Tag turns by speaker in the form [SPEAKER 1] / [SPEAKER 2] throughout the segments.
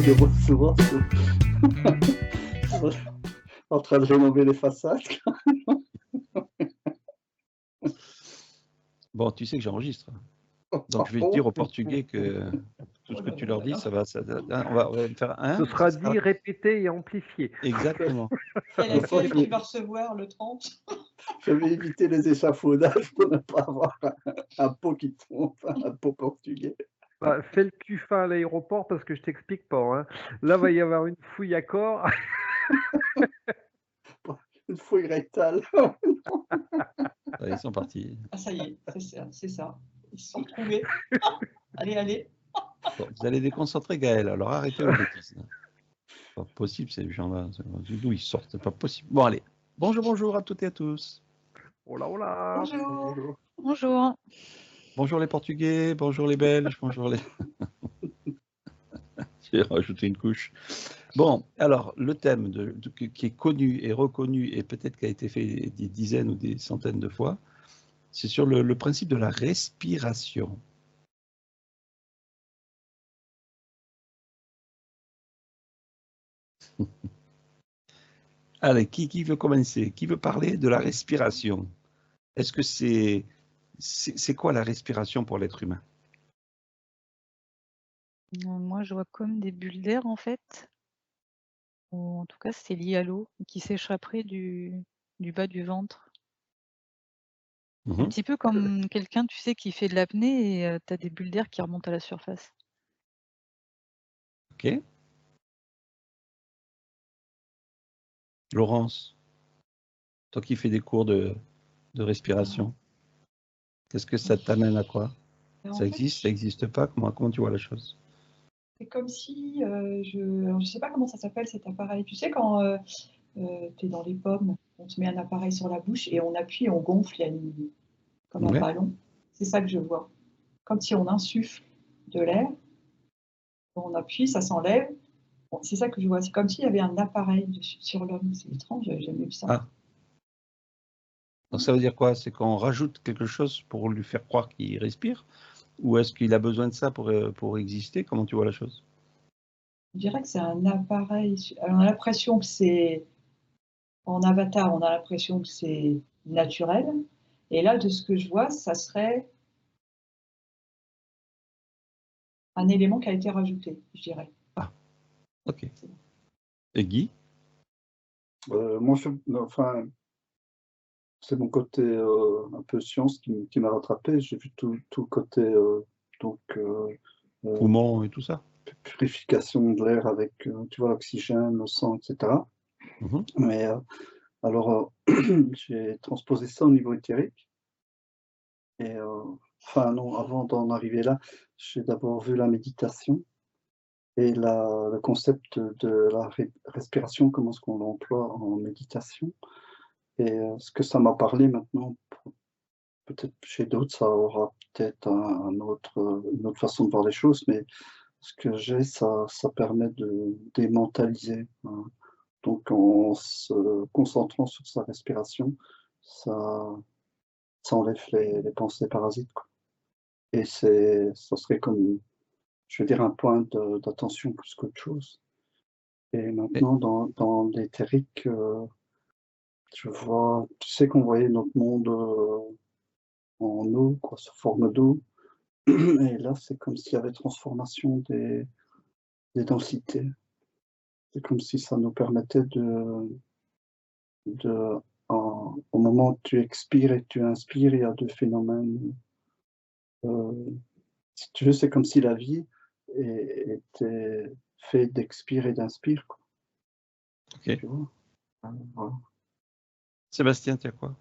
[SPEAKER 1] je vois souvent en train de rénover les façades.
[SPEAKER 2] Bon, tu sais que j'enregistre. Donc, je vais
[SPEAKER 1] Oh,
[SPEAKER 2] dire aux Portugais que tout ce
[SPEAKER 3] Oh
[SPEAKER 2] que
[SPEAKER 3] là
[SPEAKER 2] tu
[SPEAKER 3] là
[SPEAKER 2] leur
[SPEAKER 3] là
[SPEAKER 2] dis,
[SPEAKER 3] là.
[SPEAKER 2] ça va, on va faire un.
[SPEAKER 4] Ce sera dit, répété et amplifié.
[SPEAKER 2] Exactement.
[SPEAKER 3] C'est
[SPEAKER 1] De toute façon,
[SPEAKER 3] laquelle qui va recevoir le 30?
[SPEAKER 1] je vais éviter les échafaudages pour ne pas avoir un pot qui tombe, un pot portugais.
[SPEAKER 4] Bah, fais le CUFA à l'aéroport parce que je t'explique pas. Hein. Là, va y avoir une fouille à corps.
[SPEAKER 1] Une fouille rectale.
[SPEAKER 2] Allez, ils sont partis.
[SPEAKER 3] Ah, ça y est, c'est ça. Ils se sont retrouvés. Allez, allez.
[SPEAKER 2] Bon, vous allez déconcentrer Gaël, alors arrêtez vos bêtises. Pas possible, ces gens-là. D'où ils sortent, c'est pas possible. Bon, allez. Bonjour à toutes et à tous.
[SPEAKER 4] Oh là, oh là.
[SPEAKER 3] Bonjour.
[SPEAKER 5] Bonjour.
[SPEAKER 2] Bonjour les Portugais, bonjour les Belges, bonjour les... J'ai rajouté une couche. Bon, alors, le thème qui est connu et reconnu et peut-être qui a été fait des dizaines ou des centaines de fois, c'est sur le principe de la respiration. Allez, qui veut commencer? Qui veut parler de la respiration? Est-ce que c'est quoi la respiration pour l'être humain?
[SPEAKER 5] Moi, je vois comme des bulles d'air, en fait. Ou en tout cas, c'est lié à l'eau qui s'échapperait du bas du ventre. Un petit peu comme quelqu'un, tu sais, qui fait de l'apnée et tu as des bulles d'air qui remontent à la surface.
[SPEAKER 2] Ok. Laurence, toi qui fais des cours de respiration, qu'est-ce que ça t'amène à quoi?
[SPEAKER 3] En
[SPEAKER 2] Ça
[SPEAKER 3] fait,
[SPEAKER 2] existe, ça n'existe pas? Comment tu vois la chose?
[SPEAKER 3] c'est comme si, alors, je sais pas comment ça s'appelle cet appareil. Tu sais, quand tu es dans les pommes, on te met un appareil sur la bouche et on appuie et on gonfle, il y a comme un
[SPEAKER 2] Ouais.
[SPEAKER 3] ballon. C'est ça que je vois. Comme si on insuffle de l'air, on appuie, ça s'enlève. Bon, c'est ça que je vois. C'est comme s'il y avait un appareil sur l'homme. C'est étrange, j'ai jamais vu ça.
[SPEAKER 2] Ah. Donc ça veut dire quoi? C'est qu'on rajoute quelque chose pour lui faire croire qu'il respire? Ou est-ce qu'il a besoin de ça pour exister? Comment tu vois la chose?
[SPEAKER 3] Je dirais que c'est un appareil. Alors, on a l'impression que c'est en avatar, on a l'impression que c'est naturel. Et là, de ce que je vois, ça serait un élément qui a été rajouté, je dirais.
[SPEAKER 2] Ah, ok. Et Guy?
[SPEAKER 1] Moi, enfin, c'est mon côté un peu science qui m'a rattrapé. J'ai vu tout le côté donc
[SPEAKER 2] Poumon et tout ça?
[SPEAKER 1] purification de l'air avec tu vois l'oxygène, le sang, etc. Mais alors j'ai transposé ça au niveau éthérique et enfin non, avant d'en arriver là, j'ai d'abord vu la méditation et le concept de la respiration, comment est-ce qu'on l'emploie en méditation et ce que ça m'a parlé maintenant. Peut-être chez d'autres, ça aura peut-être une autre façon de voir les choses, mais ce que j'ai, ça permet de démentaliser, hein. Donc en se concentrant sur sa respiration, ça ça enlève les pensées parasites, quoi. Et ça serait comme, je veux dire, un point d'attention plus qu'autre chose. Et
[SPEAKER 2] Et-
[SPEAKER 1] maintenant dans l'éthérique, je vois, tu sais qu'on voyait notre monde, en eau, quoi, sous forme d'eau. Et là, c'est comme s'il y avait transformation des densités. C'est comme si ça nous permettait de au moment où tu expires et que tu inspires, il y a 2 phénomènes. Si tu veux, c'est comme si la vie était faite d'expire et d'inspire, quoi.
[SPEAKER 2] Ok.
[SPEAKER 1] Tu vois? Voilà.
[SPEAKER 2] Sébastien, tu as quoi?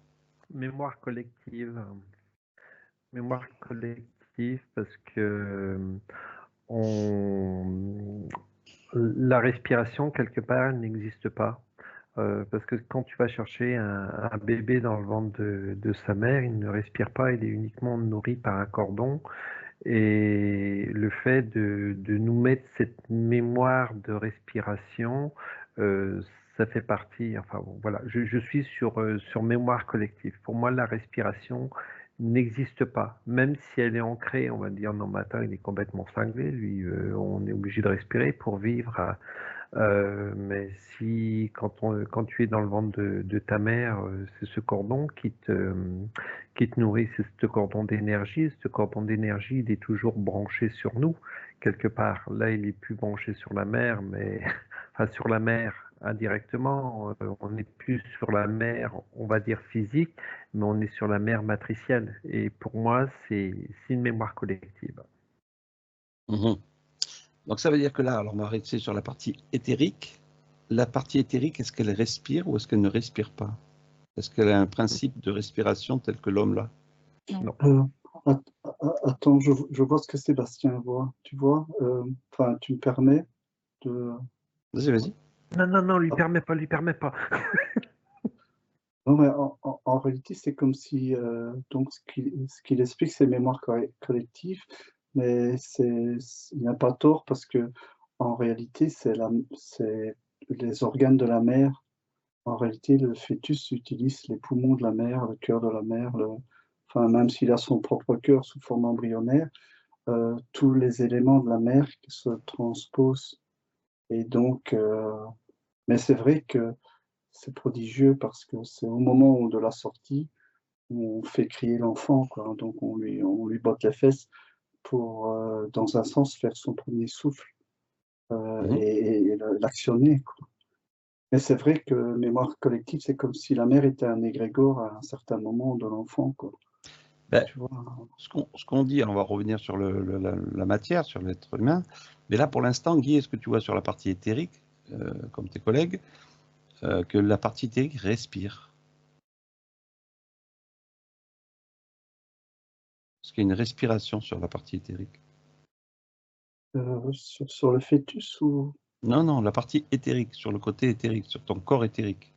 [SPEAKER 4] Mémoire collective. Mémoire collective parce que la respiration, quelque part, elle n'existe pas. Parce que quand tu vas chercher un bébé dans le ventre de sa mère, il ne respire pas, il est uniquement nourri par un cordon. Et le fait de nous mettre cette mémoire de respiration, ça fait partie, enfin bon, voilà, je suis sur mémoire collective. Pour moi, la respiration n'existe pas. Même si elle est ancrée, on va dire, non, matin, il est complètement cinglé, lui, on est obligé de respirer pour vivre. Mais si, quand tu es dans le ventre de ta mère, c'est ce cordon qui te nourrit, c'est ce cordon d'énergie. Ce cordon d'énergie, il est toujours branché sur nous, quelque part. Là, il est plus branché sur la mère, mais enfin sur la mère indirectement. On n'est plus sur la mère, on va dire physique, mais on est sur la mère matricielle. Et pour moi, c'est une mémoire collective.
[SPEAKER 2] Mmh. Donc ça veut dire que là, alors on va arrêter sur la partie éthérique. La partie éthérique, est-ce qu'elle respire ou est-ce qu'elle ne respire pas? Est-ce qu'elle a un principe de respiration tel que l'homme l'a?
[SPEAKER 4] Non.
[SPEAKER 1] Attends, je vois ce que Sébastien voit. Tu vois, enfin, tu me permets de...
[SPEAKER 2] Vas-y, vas-y.
[SPEAKER 4] Non, lui permet pas, lui permet pas.
[SPEAKER 1] Non, mais en réalité, c'est comme si, donc, ce qu'il explique, c'est mémoire collective, mais il n'a pas tort parce que en réalité, c'est les organes de la mère. En réalité, le fœtus utilise les poumons de la mère, le cœur de la mère, enfin, même s'il a son propre cœur sous forme embryonnaire, tous les éléments de la mère qui se transposent. Et donc, mais c'est vrai que c'est prodigieux parce que c'est au moment de la sortie où on fait crier l'enfant, quoi. Donc on lui botte les fesses pour, dans un sens, faire son premier souffle et l'actionner, quoi. Mais c'est vrai que mémoire collective, c'est comme si la mère était un égrégore à un certain moment de l'enfant, quoi.
[SPEAKER 2] Ben,
[SPEAKER 1] Tu vois?
[SPEAKER 2] ce qu'on dit, on va revenir sur la matière, sur l'être humain. Mais là, pour l'instant, Guy, est-ce que tu vois sur la partie éthérique, comme tes collègues, que la partie éthérique respire? Est-ce qu'il y a une respiration sur la partie éthérique?
[SPEAKER 1] Sur le fœtus ou...
[SPEAKER 2] Non, non, la partie éthérique, sur le côté éthérique, sur ton corps éthérique.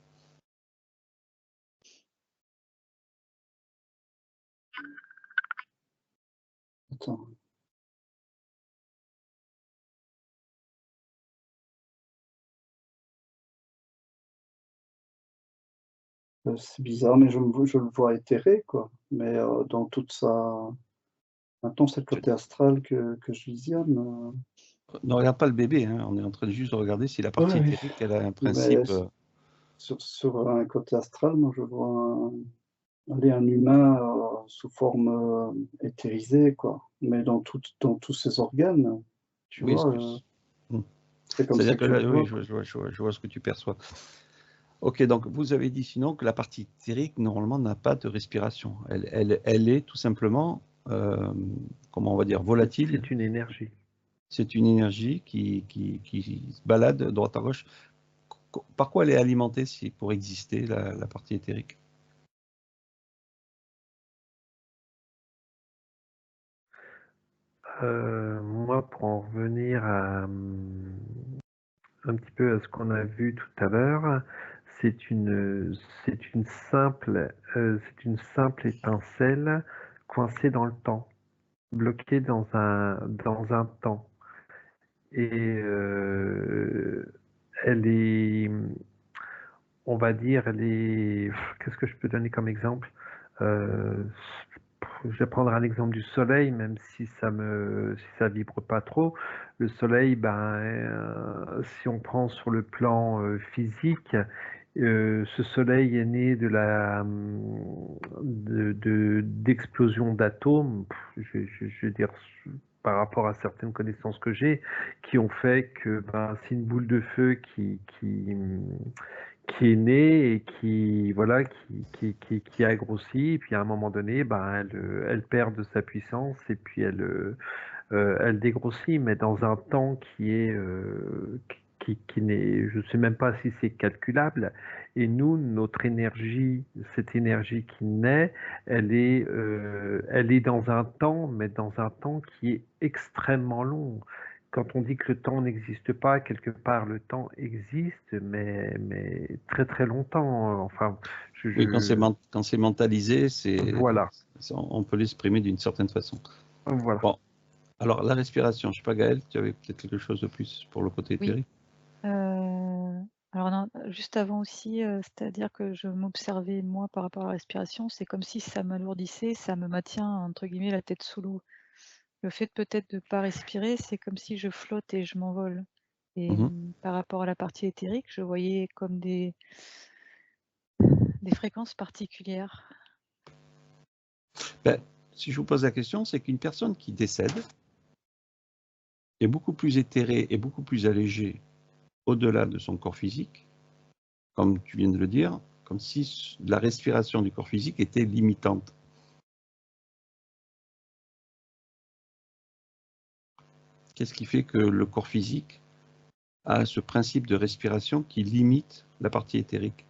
[SPEAKER 1] Attends. C'est bizarre, mais je le vois éthéré, quoi. Mais dans toute sa... Maintenant, c'est le côté astral que je visionne.
[SPEAKER 2] Ne regarde pas le bébé, hein, on est en train de juste regarder si la partie
[SPEAKER 1] Ouais,
[SPEAKER 2] éthérique, elle a un
[SPEAKER 1] mais
[SPEAKER 2] principe.
[SPEAKER 1] sur un côté astral, moi, je vois un humain sous forme éthérisée, quoi. Mais dans tous ses organes, tu
[SPEAKER 2] Oui,
[SPEAKER 1] vois, c'est comme ça
[SPEAKER 2] c'est-à-dire
[SPEAKER 1] que
[SPEAKER 2] que
[SPEAKER 1] je
[SPEAKER 2] là,
[SPEAKER 1] le
[SPEAKER 2] oui,
[SPEAKER 1] vois, quoi.
[SPEAKER 2] je vois ce que tu perçois. Ok, donc vous avez dit sinon que la partie éthérique, normalement, n'a pas de respiration. Elle est tout simplement, comment on va dire, volatile.
[SPEAKER 4] C'est une énergie.
[SPEAKER 2] C'est une énergie qui se balade de droite à gauche. Par quoi elle est alimentée pour exister, la partie éthérique?
[SPEAKER 4] Moi, pour en revenir un petit peu à ce qu'on a vu tout à l'heure, c'est une simple étincelle coincée dans le temps, bloquée dans un temps. Et elle est, on va dire, qu'est-ce que je peux donner comme exemple? Je vais prendre un exemple du soleil, même si ça vibre pas trop. Le soleil, si on prend sur le plan physique, ce soleil est né d'explosions d'atomes. Je veux dire, par rapport à certaines connaissances que j'ai, qui ont fait que c'est une boule de feu qui est née et qui a grossi, et puis à un moment donné, elle perd de sa puissance et puis elle dégrossit, mais dans un temps qui n'est, je ne sais même pas si c'est calculable. Et nous, notre énergie, cette énergie qui naît, elle est dans un temps, mais dans un temps qui est extrêmement long. Quand on dit que le temps n'existe pas, quelque part le temps existe, mais très très longtemps. Enfin,
[SPEAKER 2] Oui, quand c'est mentalisé,
[SPEAKER 4] voilà,
[SPEAKER 2] on peut l'exprimer d'une certaine façon.
[SPEAKER 4] voilà.
[SPEAKER 2] Bon, alors la respiration, je ne sais pas, Gaël, tu avais peut-être quelque chose de plus pour le côté éthérique?
[SPEAKER 5] Alors non, juste avant aussi, c'est-à-dire que je m'observais moi par rapport à la respiration, c'est comme si ça m'alourdissait, ça me maintient entre guillemets «la tête sous l'eau». Le fait peut-être de pas respirer, c'est comme si je flotte et je m'envole et
[SPEAKER 2] Mmh.
[SPEAKER 5] par rapport à la partie éthérique, je voyais comme des fréquences particulières.
[SPEAKER 2] Ben, si je vous pose la question, c'est qu'une personne qui décède est beaucoup plus éthérée et beaucoup plus allégée au-delà de son corps physique, comme tu viens de le dire, comme si la respiration du corps physique était limitante. Qu'est-ce qui fait que le corps physique a ce principe de respiration qui limite la partie éthérique?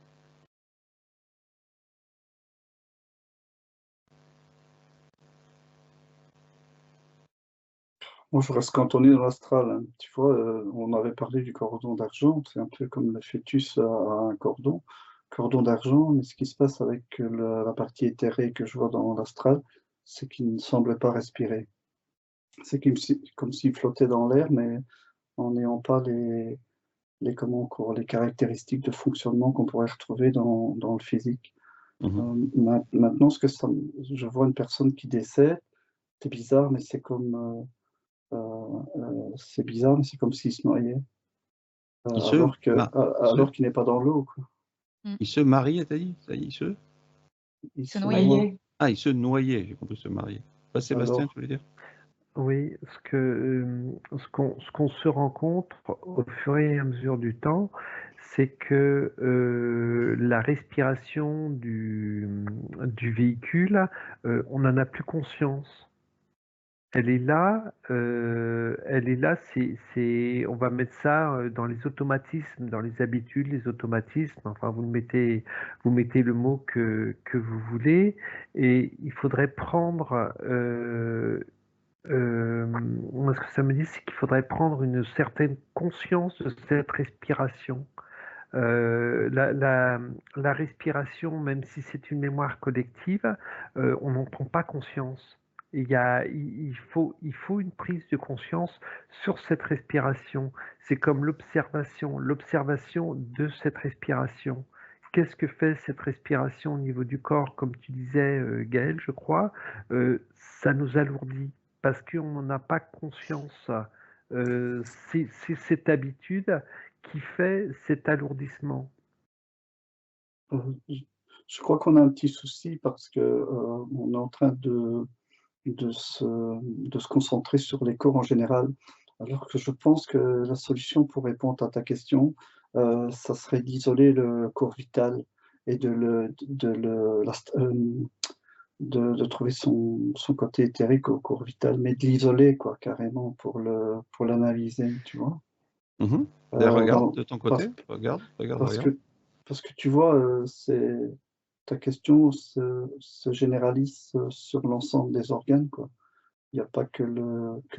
[SPEAKER 1] Moi, je reste cantonné dans l'astral, hein. Tu vois, on avait parlé du cordon d'argent, c'est un peu comme le fœtus a un cordon d'argent, mais ce qui se passe avec la partie éthérée que je vois dans l'astral, c'est qu'il ne semble pas respirer. C'est comme s'il flottait dans l'air, mais en n'ayant pas les caractéristiques de fonctionnement qu'on pourrait retrouver dans le physique.
[SPEAKER 2] Mmh.
[SPEAKER 1] Maintenant, je vois une personne qui décède, c'est bizarre, mais c'est bizarre, mais c'est comme s'il se noyait,
[SPEAKER 2] Il se
[SPEAKER 1] alors qu'il n'est pas dans l'eau, quoi.
[SPEAKER 5] Mmh.
[SPEAKER 2] il se mariait, t'as dit? Ça y est, il se
[SPEAKER 1] Il
[SPEAKER 5] Se
[SPEAKER 1] se
[SPEAKER 5] noyer.
[SPEAKER 1] noie.
[SPEAKER 3] Noyer.
[SPEAKER 2] Ah, il se noyait, j'ai compris se marier. Pas Sébastien,
[SPEAKER 1] Alors,
[SPEAKER 2] tu voulais dire?
[SPEAKER 4] Oui, ce qu'on se rend compte au fur et à mesure du temps, c'est que la respiration du véhicule, on n'en a plus conscience. Elle est là, on va mettre ça dans les automatismes, dans les habitudes, les automatismes. Enfin, vous mettez le mot que vous voulez, et il faudrait prendre. Moi, ce que ça me dit, c'est qu'il faudrait prendre une certaine conscience de cette respiration. La respiration, même si c'est une mémoire collective, on n'en prend pas conscience. Il faut une prise de conscience sur cette respiration. C'est comme l'observation de cette respiration. Qu'est-ce que fait cette respiration au niveau du corps? Comme tu disais, Gaël, je crois, ça nous alourdit parce qu'on n'en a pas conscience. C'est cette habitude qui fait cet alourdissement.
[SPEAKER 1] je crois qu'on a un petit souci parce que, on est en train de se de se concentrer sur les corps en général. Alors que je pense que la solution pour répondre à ta question, ça serait d'isoler le corps vital et de trouver son côté éthérique au corps vital, mais de l'isoler quoi, carrément pour l'analyser, tu vois?
[SPEAKER 2] Mmh. Ben, regarde
[SPEAKER 1] Dans
[SPEAKER 2] de ton
[SPEAKER 1] parce
[SPEAKER 2] côté, regarde, regarde,
[SPEAKER 1] parce
[SPEAKER 2] regarde.
[SPEAKER 1] que parce que tu vois, ta question se généralise, sur l'ensemble des organes, quoi. Il y a pas que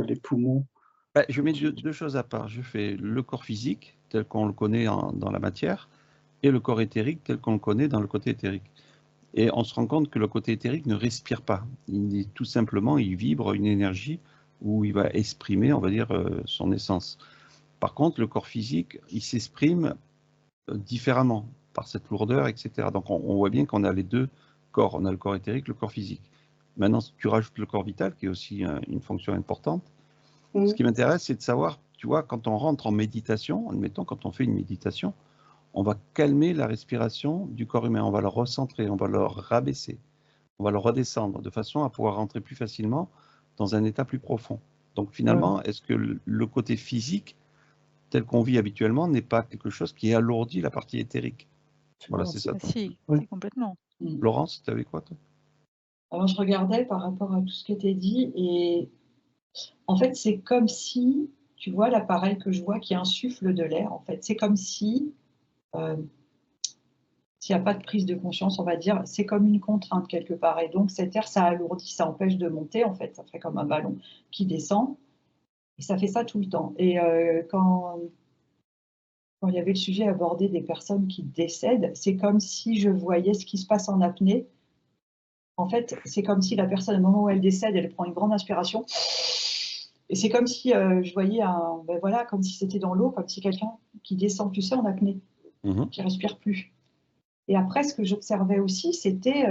[SPEAKER 1] les poumons.
[SPEAKER 2] Bah, je mets
[SPEAKER 1] Tu
[SPEAKER 2] deux choses à part. Je fais le corps physique, tel qu'on le connaît dans la matière, et le corps éthérique, tel qu'on le connaît dans le côté éthérique. Et on se rend compte que le côté éthérique ne respire pas. Tout simplement, il vibre une énergie où il va exprimer, on va dire, son essence. Par contre, le corps physique, il s'exprime différemment, par cette lourdeur, etc. Donc on voit bien qu'on a les deux corps. On a le corps éthérique, le corps physique. Maintenant, si tu rajoutes le corps vital, qui est aussi une fonction importante, ce qui m'intéresse, c'est de savoir, tu vois, quand on rentre en méditation, admettons, quand on fait une méditation, on va calmer la respiration du corps humain, on va le recentrer, on va le rabaisser, on va le redescendre, de façon à pouvoir rentrer plus facilement dans un état plus profond. Donc finalement, est-ce que le côté physique, tel qu'on vit habituellement, n'est pas quelque chose qui alourdit la partie éthérique? Voilà, c'est ça.
[SPEAKER 5] Ah si,
[SPEAKER 1] Ouais.
[SPEAKER 5] si complètement.
[SPEAKER 2] Laurence, tu avais quoi, toi?
[SPEAKER 3] Alors je regardais par rapport à tout ce qui était dit et en fait, c'est comme si, tu vois l'appareil que je vois qui insuffle de l'air, en fait, c'est comme si, s'il n'y a pas de prise de conscience, on va dire, c'est comme une contrainte quelque part et donc cet air, ça alourdit, ça empêche de monter, en fait, ça fait comme un ballon qui descend et ça fait ça tout le temps et quand il y avait le sujet abordé des personnes qui décèdent, c'est comme si je voyais ce qui se passe en apnée. En fait, c'est comme si la personne, au moment où elle décède, elle prend une grande inspiration et c'est comme si, je voyais ben voilà, comme si c'était dans l'eau, comme si quelqu'un qui descend, tu sais, en apnée qui ne respirent plus. Et après, ce que j'observais aussi, c'était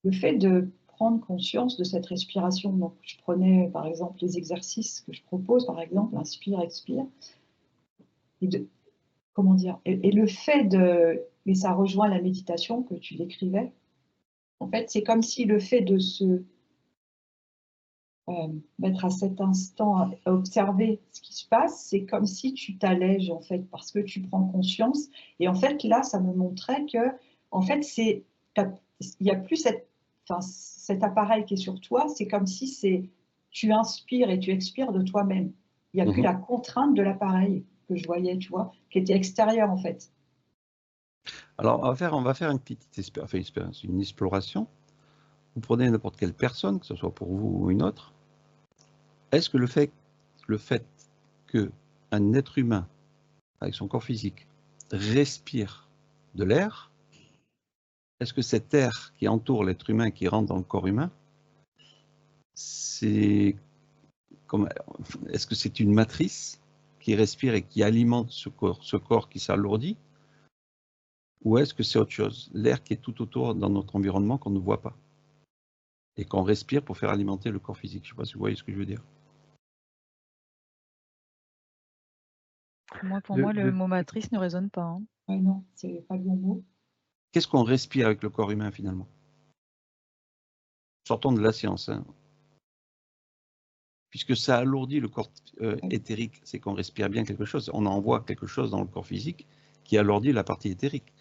[SPEAKER 3] le fait de prendre conscience de cette respiration. Donc, je prenais, par exemple, les exercices que je propose, par exemple, inspire, expire. Et comment dire, et le fait de... Et ça rejoint la méditation que tu décrivais. En fait, c'est comme si le fait de se mettre à cet instant à observer ce qui se passe, c'est comme si tu t'allèges, en fait, parce que tu prends conscience. Et en fait, là, ça me montrait que, en fait, il n'y a plus cet appareil qui est sur toi, c'est comme si tu inspires et tu expires de toi-même. Il n'y a plus la contrainte de l'appareil que je voyais, tu vois, qui était extérieure, en fait.
[SPEAKER 2] Alors, on va faire une petite expérience, une exploration. Vous prenez n'importe quelle personne, que ce soit pour vous ou une autre. Est-ce que le fait qu'un être humain, avec son corps physique, respire de l'air, est-ce que cet air qui entoure l'être humain, qui rentre dans le corps humain, est-ce que c'est une matrice qui respire et qui alimente ce corps qui s'alourdit? Ou est-ce que c'est autre chose, l'air qui est tout autour dans notre environnement qu'on ne voit pas et qu'on respire pour faire alimenter le corps physique? Je ne sais pas si vous voyez ce que je veux dire.
[SPEAKER 5] Pour moi, le mot matrice ne résonne pas. Hein.
[SPEAKER 3] Ouais, non, c'est pas le bon mot.
[SPEAKER 2] Qu'est-ce qu'on respire avec le corps humain finalement? Sortons de la science. Hein. Puisque ça alourdit le corps éthérique, c'est qu'on respire bien quelque chose. On envoie quelque chose dans le corps physique qui alourdit la partie éthérique.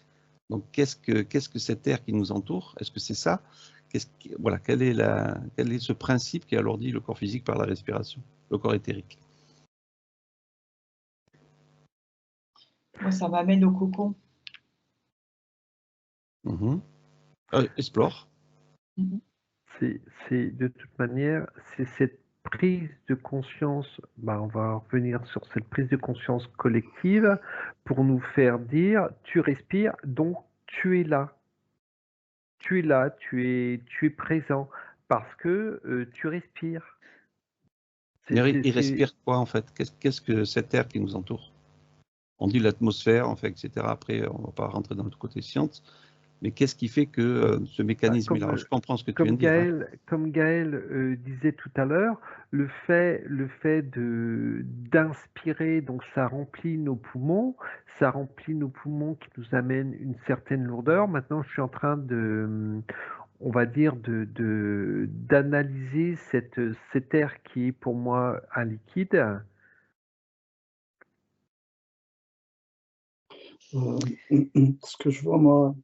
[SPEAKER 2] Donc, qu'est-ce que cet air qui nous entoure? Est-ce que c'est ça? Voilà, quel est ce principe qui alourdit le corps physique par la respiration, le corps éthérique?
[SPEAKER 3] Moi, ça m'amène au cocon.
[SPEAKER 2] Explore.
[SPEAKER 4] C'est de toute manière, c'est cette prise de conscience, on va revenir sur cette prise de conscience collective pour nous faire dire, tu respires, donc tu es là. Tu es là, tu es présent, parce que tu respires.
[SPEAKER 2] Il respire quoi en fait? Qu'est-ce que cet air qui nous entoure? On dit l'atmosphère, en fait, etc. Après, on ne va pas rentrer dans le côté science. Mais qu'est-ce qui fait que ce mécanisme-là, je comprends ce que tu viens de dire. Hein.
[SPEAKER 4] Comme Gaël disait tout à l'heure, le fait d'inspirer, donc ça remplit nos poumons qui nous amène une certaine lourdeur. Maintenant, je suis en train on va dire, d'analyser cet air qui est pour moi un liquide.
[SPEAKER 1] Ce que je vois, moi,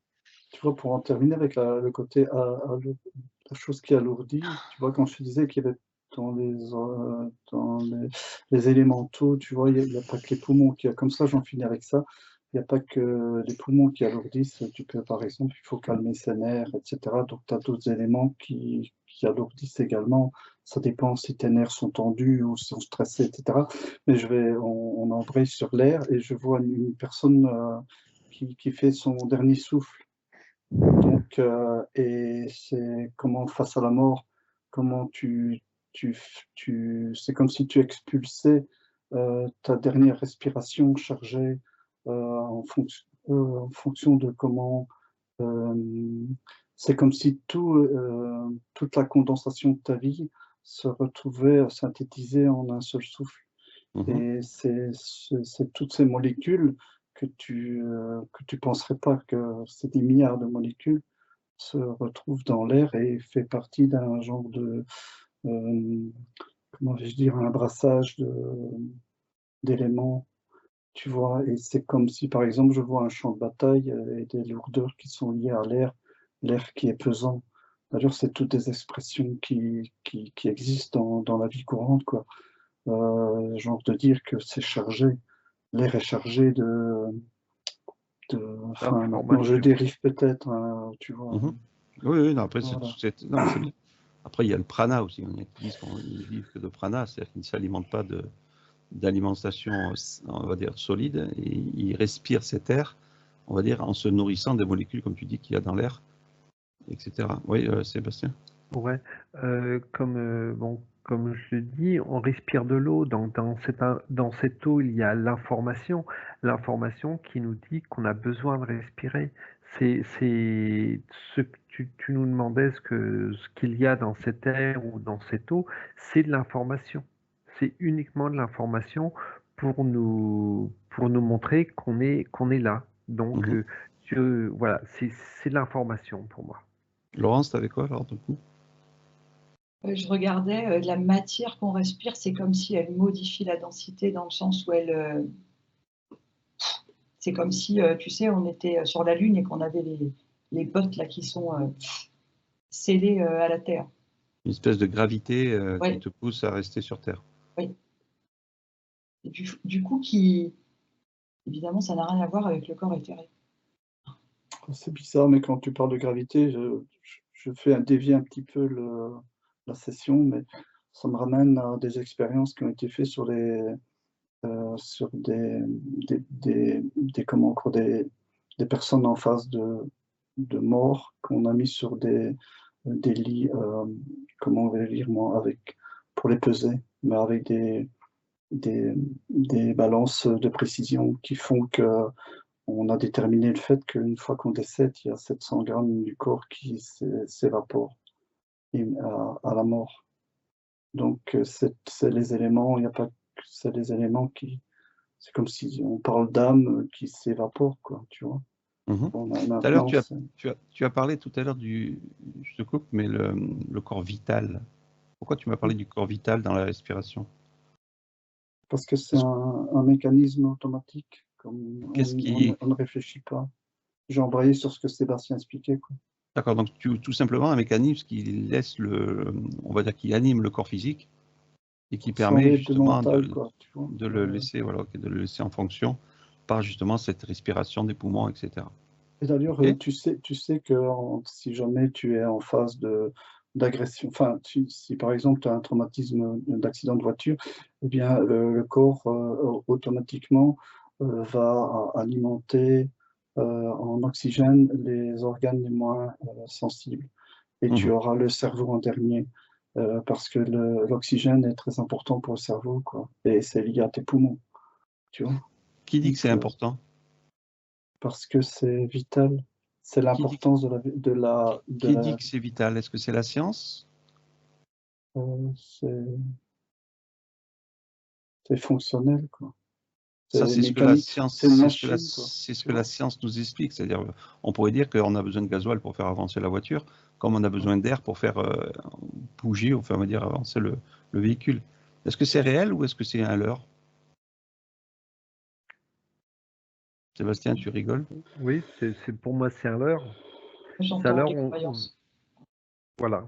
[SPEAKER 1] tu vois, pour en terminer avec le côté, la chose qui alourdit, tu vois, quand je te disais qu'il y avait dans les élémentaux, tu vois, il n'y a pas que les poumons comme ça, j'en finis avec ça. Il n'y a pas que les poumons qui alourdissent. Tu peux, par exemple, il faut calmer ses nerfs, etc. Donc, tu as d'autres éléments qui alourdissent également. Ça dépend si tes nerfs sont tendus ou sont stressés, etc. Mais on embraye sur l'air et je vois une personne qui fait son dernier souffle. Donc, et c'est comment, face à la mort, comment c'est comme si tu expulsais ta dernière respiration chargée en fonction de comment. C'est comme si toute la condensation de ta vie se retrouvait synthétisée en un seul souffle. Et c'est toutes ces molécules que tu penserais pas que c'est des milliards de molécules se retrouvent dans l'air et fait partie d'un genre de comment vais-je dire, un brassage d'éléments, tu vois, et c'est comme si par exemple je vois un champ de bataille et des lourdeurs qui sont liées à l'air qui est pesant. D'ailleurs, c'est toutes des expressions qui existent dans la vie courante, quoi. Genre de dire que c'est chargé, l'air est chargé enfin, maintenant je dérive peut-être, hein, tu vois.
[SPEAKER 2] Oui, non, après,
[SPEAKER 1] voilà.
[SPEAKER 2] c'est bien. Après, il y a le prana aussi. Il y a qui disent qu'ils vivent que de prana, c'est-à-dire qu'ils ne s'alimentent pas d'alimentation, on va dire, solide, et ils respirent cet air, on va dire, en se nourrissant des molécules, comme tu dis, qu'il y a dans l'air, etc. Oui, Sébastien?
[SPEAKER 4] Ouais, comme comme je le dis, on respire de l'eau. Dans cette eau, il y a l'information qui nous dit qu'on a besoin de respirer. C'est ce que tu nous demandais, ce qu'il y a dans cet air ou dans cette eau, c'est de l'information. C'est uniquement de l'information pour nous montrer qu'on est là. Donc, voilà, c'est de l'information pour moi.
[SPEAKER 2] Laurence, t'avais quoi alors du coup?
[SPEAKER 3] Je regardais la matière qu'on respire, c'est comme si elle modifie la densité dans le sens où c'est comme si, tu sais, on était sur la Lune et qu'on avait les bottes là qui sont scellées à la Terre.
[SPEAKER 2] Une espèce de gravité
[SPEAKER 3] Ouais.
[SPEAKER 2] qui te pousse à rester sur Terre.
[SPEAKER 3] Oui. Et du coup, évidemment, ça n'a rien à voir avec le corps éthéré.
[SPEAKER 1] C'est bizarre, mais quand tu parles de gravité, je fais dévier un petit peu la session, mais ça me ramène à des expériences qui ont été faites sur des personnes en phase de mort qu'on a mis sur des lits, comment on va dire moi, pour les peser, mais avec des balances de précision qui font que on a déterminé le fait qu'une fois qu'on décède, il y a 700 grammes du corps qui s'évapore à la mort. Donc, c'est les éléments, il n'y a pas que c'est les éléments qui. C'est comme si on parle d'âme qui s'évapore, quoi, tu vois.
[SPEAKER 2] Tout à l'heure, tu as parlé tout à l'heure je te coupe, mais le corps vital. Pourquoi tu m'as parlé du corps vital dans la respiration?
[SPEAKER 1] Parce que c'est un mécanisme automatique. On ne réfléchit pas. J'ai embrayé sur ce que Sébastien expliquait, quoi.
[SPEAKER 2] D'accord, donc tout simplement un mécanisme qui laisse on va dire, qui anime le corps physique et qui permet justement de le laisser, voilà, de le laisser en fonction par justement cette respiration des poumons, etc.
[SPEAKER 1] Et d'ailleurs, tu sais que si jamais tu es en phase d'agression, enfin, si par exemple tu as un traumatisme d'accident de voiture, eh bien le corps automatiquement va alimenter en oxygène les organes les moins sensibles. Et tu auras le cerveau en dernier, parce que l'oxygène est très important pour le cerveau, quoi. Et c'est lié à tes poumons, tu vois.
[SPEAKER 2] Qui dit que c'est important?
[SPEAKER 1] Parce que c'est vital. C'est l'importance de la.
[SPEAKER 2] Qui dit que c'est vital? Est-ce que c'est la science?
[SPEAKER 1] C'est fonctionnel, quoi.
[SPEAKER 2] Ça, c'est ce que la science, c'est ce que la science nous explique. C'est-à-dire, on pourrait dire qu'on a besoin de gasoil pour faire avancer la voiture, comme on a besoin d'air pour faire bouger, ou faire dire avancer le véhicule. Est-ce que c'est réel ou est-ce que c'est un leurre? Sébastien, tu rigoles?
[SPEAKER 4] Oui, pour moi, c'est un leurre.
[SPEAKER 3] J'entends tes croyances.
[SPEAKER 4] Voilà.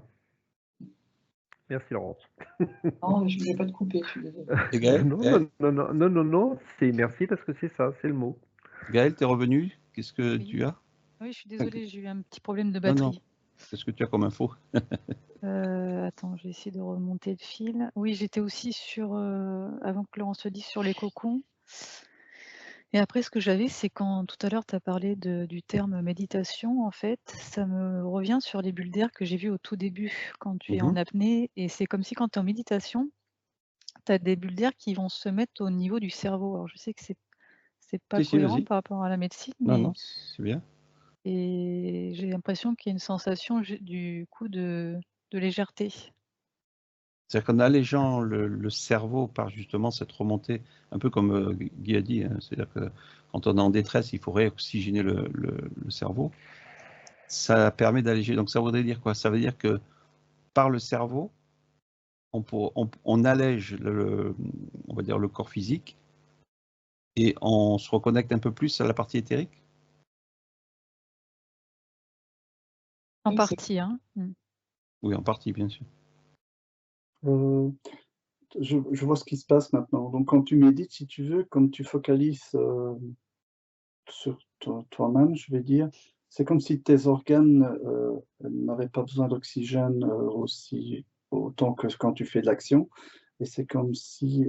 [SPEAKER 4] Merci Laurence.
[SPEAKER 3] Non, je ne voulais pas te couper, je suis désolée.
[SPEAKER 4] Non, c'est merci parce que c'est ça, c'est le mot.
[SPEAKER 2] Gaël, t'es revenu? Qu'est-ce que tu as?
[SPEAKER 5] Oui, je suis désolée, j'ai eu un petit problème de batterie.
[SPEAKER 2] Non. Qu'est-ce que tu as comme info?
[SPEAKER 5] Attends, je vais essayer de remonter le fil. Oui, j'étais aussi avant que Laurence se dise, sur les cocons. Et après, ce que j'avais, c'est quand tout à l'heure, tu as parlé du terme méditation, en fait, ça me revient sur les bulles d'air que j'ai vues au tout début, quand tu es en apnée. Et c'est comme si quand tu es en méditation, tu as des bulles d'air qui vont se mettre au niveau du cerveau. Alors, je sais que c'est pas cohérent par rapport à la médecine, mais
[SPEAKER 2] non, c'est bien.
[SPEAKER 5] Et j'ai l'impression qu'il y a une sensation du coup de légèreté.
[SPEAKER 2] C'est-à-dire qu'en allégeant le cerveau par justement cette remontée, un peu comme Guy a dit, hein, c'est-à-dire que quand on est en détresse, il faut réoxygéner le cerveau. Ça permet d'alléger. Donc ça voudrait dire quoi? Ça veut dire que par le cerveau, on allège on va dire le corps physique et on se reconnecte un peu plus à la partie éthérique?
[SPEAKER 5] En partie, hein.
[SPEAKER 1] Oui,
[SPEAKER 2] en partie, bien sûr.
[SPEAKER 1] Je vois ce qui se passe maintenant. Donc, quand tu médites, si tu veux, comme tu focalises sur toi-même, je vais dire, c'est comme si tes organes n'avaient pas besoin d'oxygène autant que quand tu fais de l'action. Et c'est comme si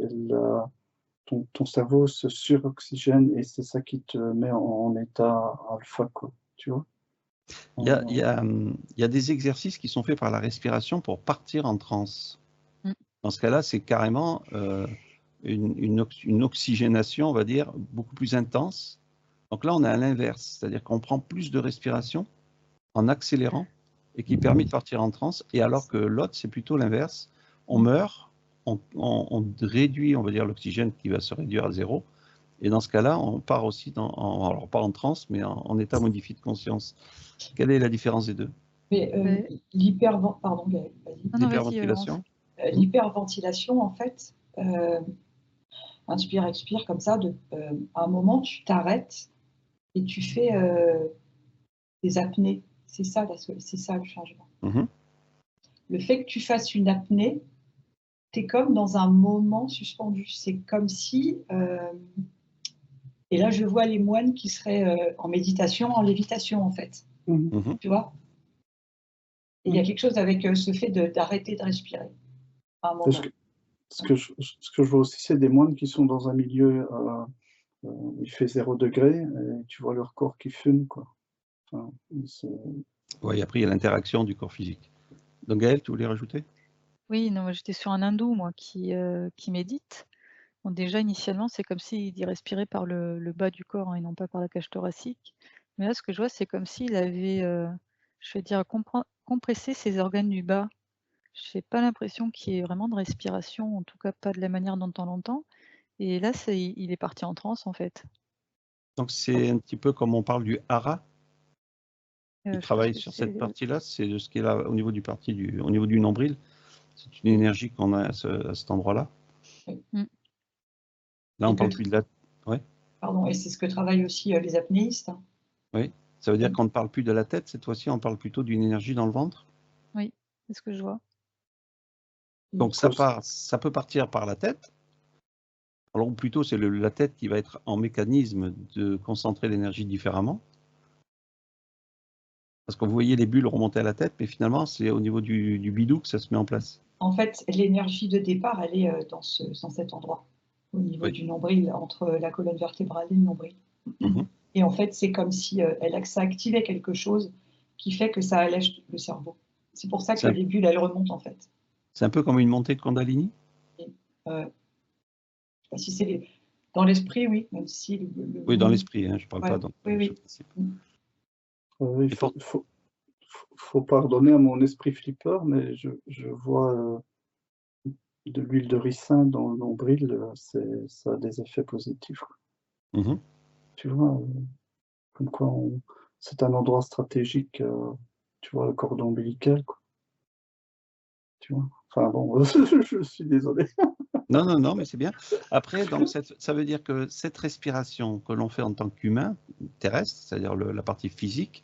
[SPEAKER 1] ton cerveau se suroxygène et c'est ça qui te met en état alpha, quoi, tu vois.
[SPEAKER 2] Il y a des exercices qui sont faits par la respiration pour partir en transe. Dans ce cas-là, c'est carrément une oxygénation, on va dire, beaucoup plus intense. Donc là, on est à l'inverse, c'est-à-dire qu'on prend plus de respiration en accélérant et qui permet de partir en transe, et alors que l'autre, c'est plutôt l'inverse. On meurt, on réduit, on va dire, l'oxygène qui va se réduire à 0, et dans ce cas-là, on part aussi, alors pas en transe, mais en état modifié de conscience. Quelle est la différence des deux?
[SPEAKER 3] L'hyperventilation, l'hyperventilation, en fait, inspire, expire, comme ça, à un moment, tu t'arrêtes et tu fais des apnées. C'est ça le changement. Le fait que tu fasses une apnée, tu es comme dans un moment suspendu. C'est comme si... et là, je vois les moines qui seraient en méditation, en lévitation, en fait. Tu vois? Et il y a quelque chose avec ce fait d'arrêter de respirer à un moment.
[SPEAKER 1] Ce que je vois aussi, c'est des moines qui sont dans un milieu où il fait 0 degré, et tu vois leur corps qui fume, quoi. Enfin,
[SPEAKER 2] oui, après, il y a l'interaction du corps physique. Donc, Gaëlle, tu voulais rajouter?
[SPEAKER 5] Oui, non, j'étais sur un hindou, moi, qui médite. Bon, déjà, initialement, c'est comme s'il respirait par le bas du corps, hein, et non pas par la cage thoracique. Mais là, ce que je vois, c'est comme s'il avait, je vais dire, compressé ses organes du bas. Je n'ai pas l'impression qu'il y ait vraiment de respiration, en tout cas pas de la manière dont on l'entend. Et là, il est parti en transe, en fait.
[SPEAKER 2] Donc, c'est un petit peu comme on parle du hara. Il travaille sur cette partie-là, c'est de ce qui est là au niveau au niveau du nombril. C'est une énergie qu'on a à cet endroit-là. Là, on parle plus de la... Ouais.
[SPEAKER 3] Pardon, et c'est ce que travaillent aussi les apnéistes.
[SPEAKER 2] Oui, ça veut dire qu'on ne parle plus de la tête, cette fois-ci, on parle plutôt d'une énergie dans le ventre.
[SPEAKER 5] Oui, c'est ce que je vois.
[SPEAKER 2] Donc, ça peut partir par la tête. Alors, plutôt, c'est la tête qui va être en mécanisme de concentrer l'énergie différemment. Parce que vous voyez les bulles remonter à la tête, mais finalement, c'est au niveau du bidou que ça se met en place.
[SPEAKER 3] En fait, l'énergie de départ, elle est dans cet endroit, au niveau du nombril, entre la colonne vertébrale et le nombril. Et en fait, c'est comme si ça activait quelque chose qui fait que ça allège le cerveau. C'est pour ça que les bulles, elles remontent, en fait.
[SPEAKER 2] C'est un peu comme une montée de Kundalini?
[SPEAKER 3] Je ne sais pas si c'est dans l'esprit, oui, même si...
[SPEAKER 2] Oui, dans l'esprit, hein, je ne parle pas dans
[SPEAKER 3] le
[SPEAKER 2] principe.
[SPEAKER 1] Il faut pardonner à mon esprit flipper, mais je vois de l'huile de ricin dans le nombril, ça a des effets positifs. Tu vois, comme quoi c'est un endroit stratégique, tu vois, le cordon ombilical, quoi. Tu vois, enfin bon, je suis désolé.
[SPEAKER 2] Non, mais c'est bien. Après, donc, ça veut dire que cette respiration que l'on fait en tant qu'humain terrestre, c'est-à-dire la partie physique,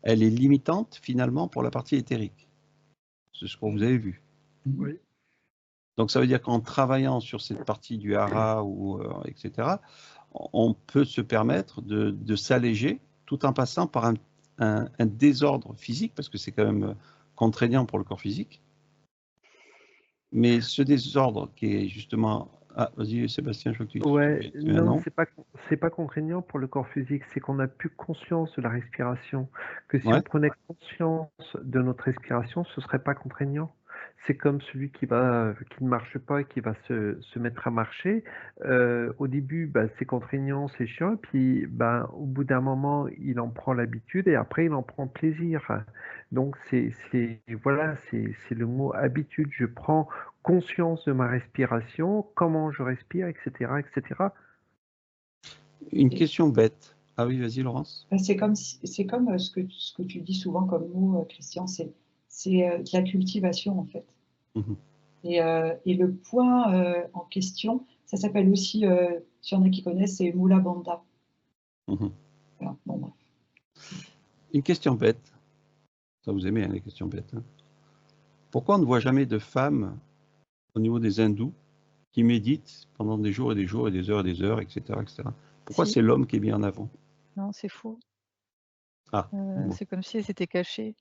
[SPEAKER 2] elle est limitante finalement pour la partie éthérique. C'est ce que vous avez vu.
[SPEAKER 4] Oui.
[SPEAKER 2] Donc ça veut dire qu'en travaillant sur cette partie du hara, etc., on peut se permettre de s'alléger tout en passant par un désordre physique, parce que c'est quand même contraignant pour le corps physique. Mais ce désordre qui est justement... Ah, vas-y Sébastien, je vois que tu...
[SPEAKER 4] Ouais, non, c'est pas contraignant pour le corps physique, c'est qu'on n'a plus conscience de la respiration. Que si on prenait conscience de notre respiration, ce serait pas contraignant. C'est comme celui qui ne marche pas et qui va se mettre à marcher. Au début, c'est contraignant, c'est chiant, et puis au bout d'un moment, il en prend l'habitude et après, il en prend plaisir. Donc, c'est le mot habitude. Je prends conscience de ma respiration, comment je respire, etc., etc.
[SPEAKER 2] Une question bête. Ah oui, vas-y Laurence.
[SPEAKER 3] C'est comme ce que tu dis souvent comme mot, Christian, c'est de la cultivation, en fait. Et le point en question, ça s'appelle aussi, s'il y en a qui connaissent, c'est Mula Bandha. Voilà, bon, bref.
[SPEAKER 2] Une question bête. Ça, vous aimez, hein, les questions bêtes. Hein. Pourquoi on ne voit jamais de femmes au niveau des hindous qui méditent pendant des jours et des jours et des heures, etc. etc. Pourquoi c'est l'homme qui est mis en avant?
[SPEAKER 5] Non, c'est faux.
[SPEAKER 2] Ah,
[SPEAKER 5] c'est comme si elles étaient cachées.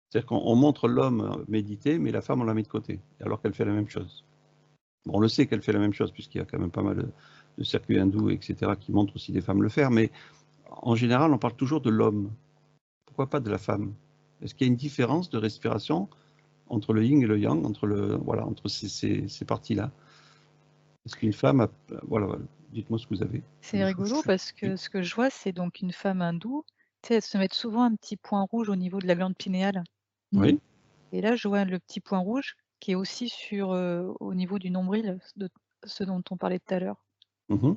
[SPEAKER 2] C'est-à-dire qu'on montre l'homme méditer, mais la femme, on la met de côté, alors qu'elle fait la même chose. Bon, on le sait qu'elle fait la même chose, puisqu'il y a quand même pas mal de circuits hindous, etc., qui montrent aussi des femmes le faire, mais en général, on parle toujours de l'homme. Pourquoi pas de la femme? Est-ce qu'il y a une différence de respiration entre le yin et le yang, entre ces parties-là. Est-ce qu'une femme, voilà, dites-moi ce que vous avez.
[SPEAKER 5] C'est rigolo parce que ce que je vois, c'est donc une femme hindoue, tu sais, elles se mettent souvent un petit point rouge au niveau de la glande pinéale.
[SPEAKER 2] Oui.
[SPEAKER 5] Et là, je vois le petit point rouge qui est aussi au niveau du nombril, de ce dont on parlait tout à l'heure.
[SPEAKER 2] Mhm.